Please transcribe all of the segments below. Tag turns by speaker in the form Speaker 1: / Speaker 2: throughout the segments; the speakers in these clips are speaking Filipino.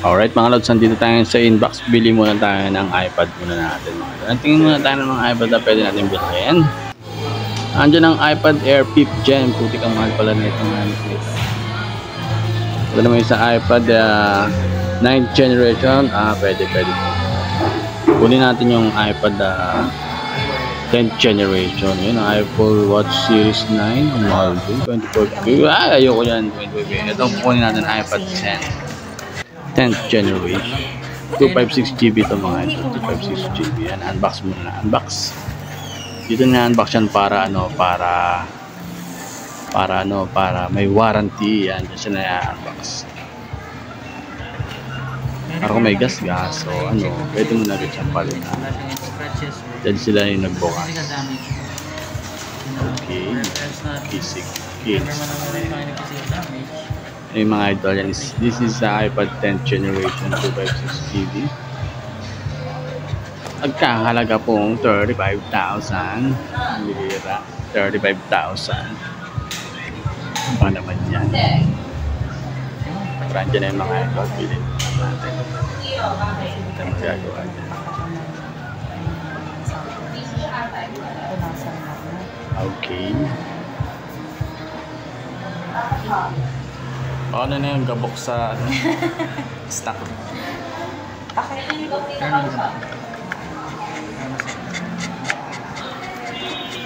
Speaker 1: Alright mga lods, nandito tayo sa inbox. Bili muna tayo ng iPad muna natin. Tingin muna tayo ng mga iPad na pwede natin bilhin. Andiyan ang iPad Air 5th Gen. Puti kang mahal pala na itong nito. Ito naman yung sa iPad 9th generation. Pwede. Kunin natin yung iPad 10th generation. Yun ang Apple Watch Series 9. Mahal din. 24GB. Ayoko yan. 24GB. Ito kunin natin iPad 10th generation. 256GB ito mga ito. 256GB. Yan. Unbox muna. Unbox. Dito na unbox yan para may warranty. Yan. Diyan siya na unbox. Para kung may gas. So pwede mo na rin siyang palit. Diyan sila yung nagbukas. Okay. Kisig. Yung mga idol yan. This is the iPad 10th generation 256GB. Nagkakahalaga pong 35,000. Lira. 35,000. Ano naman yan? Parang dyan na yung mga idol. Bilhin natin. Ito ang magagawa dyan. Okay. Ano na yung gabok sa stock?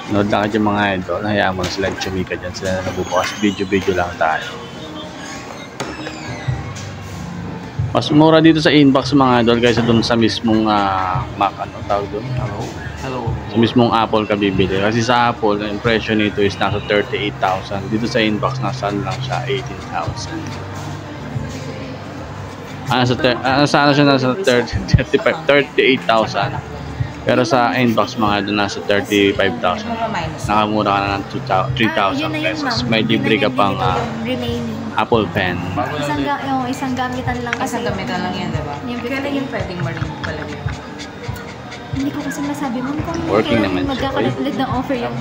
Speaker 1: Nood lang ka dyan mga idol. Hayaan mo na sila chumika dyan. Sila na nabubukas. Video lang tayo. Mas mura dito sa inbox mga idol kaysa dun sa mismong Mac. Ano tawag dun? Hello. Sa mismong Apple ka bibili. Kasi sa Apple, ang presyo nito is nasa 38,000. Dito sa inbox, nasa lang siya 18,000. Sana siya nasa 38,000. Pero sa inbox mga doon nasa 35,000. Nakamura ka na ng 3,000 pesos. May libre ka pang Apple Pen.
Speaker 2: Isang gamitan lang kasi.
Speaker 3: Isang gamitan lang yan, diba? Kailan yung pwedeng maring pala yun?
Speaker 2: Hindi ko kasi masabi mo kung
Speaker 1: working naman
Speaker 2: magkakalit ng offer yung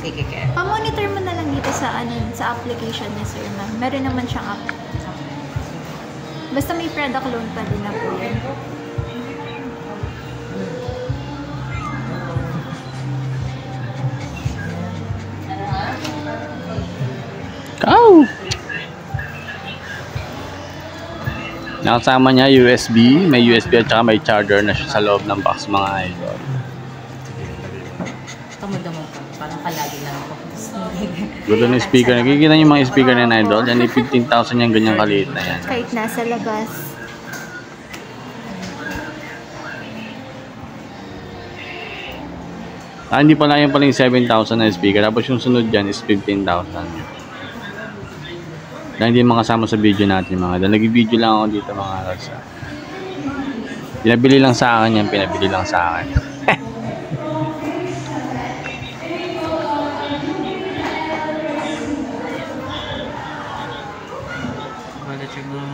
Speaker 3: Sige, kaya.
Speaker 2: Pa-monitor mo na lang dito sa application ni Sir na. Meron naman siyang app. Basta may product loan pa din na po yan.
Speaker 1: Nakasama niya USB, may USB at saka may charger na siya sa loob ng box mga idol.
Speaker 3: Tamo-damo pa, parang palagi lang ako.
Speaker 1: Gulo ng speaker. Nakikita niyo yung mga speaker na idol. Yan yung 15,000 yung ganyang kaliit na yan.
Speaker 2: Kahit nasa labas.
Speaker 1: Hindi pala yung 7,000 na speaker. Tapos yung sunod dyan is 15,000. Dahil hindi makasama sa video natin mga idol. Nag-video lang ako dito mga idol. Pinabili lang sa akin yan. Pinabili lang sa akin.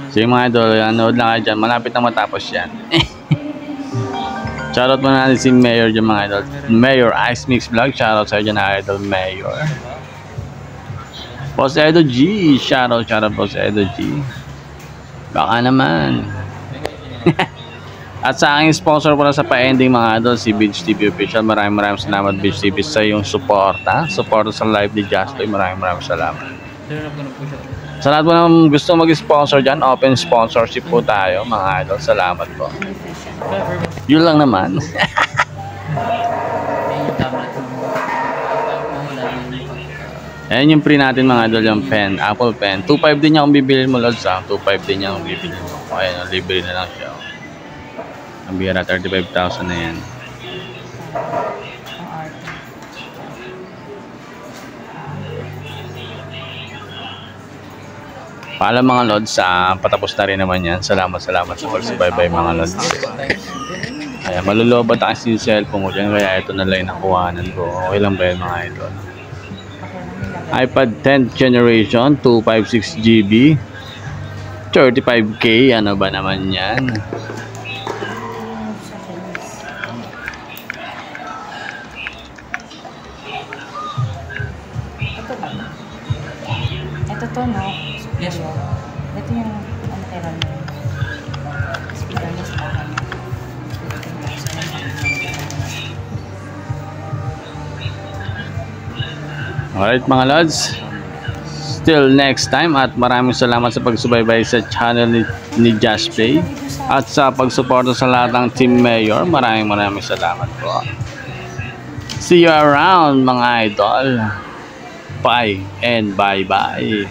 Speaker 1: So yung mga idol, nanood lang kayo dyan. Malapit na matapos yan. Shoutout muna natin si Mayor dyan mga idol. Mayor Ice Mix Vlog. Shoutout sa dyan na idol Mayor. Boss Edo G. Shoutout Boss Edo G. Baka naman. At sa aking sponsor pala sa pa-ending mga idol, si Beach TV Official. Maraming salamat Beach TV sa iyong suporta. Suporta sa live ni Justoy. Maraming salamat. Sa lahat po naman gusto mag-sponsor dyan, open sponsorship po tayo mga idol. Salamat po. Yun lang naman. Ayan yung free natin mga idol, yung pen, Apple Pen. 2.5 din niya kung bibilin mo lods 2.5 din niya kung bibilin mo. Ayan, libre na lang siya. Ang bira, 35,000 na yan. Paalam mga lods, patapos na rin naman yan. Salamat sa pagsubaybay mga lods. Ayan, malulobat kasi yung cellphone mo dyan, kaya ito na lang yung nakuhanan ko. Okay lang ba yun mga idol? iPad 10th generation, 256GB, 35K, ano ba naman yan?
Speaker 3: Ito to, no? Yes, po. Ito yung ano kailan mo.
Speaker 1: Alright mga lods, till next time, at maraming salamat sa pagsubaybay sa channel ni Josh Play at sa pagsuporta sa lahat ng Team Mayor. Maraming salamat po. See you around mga idol. Bye and bye bye.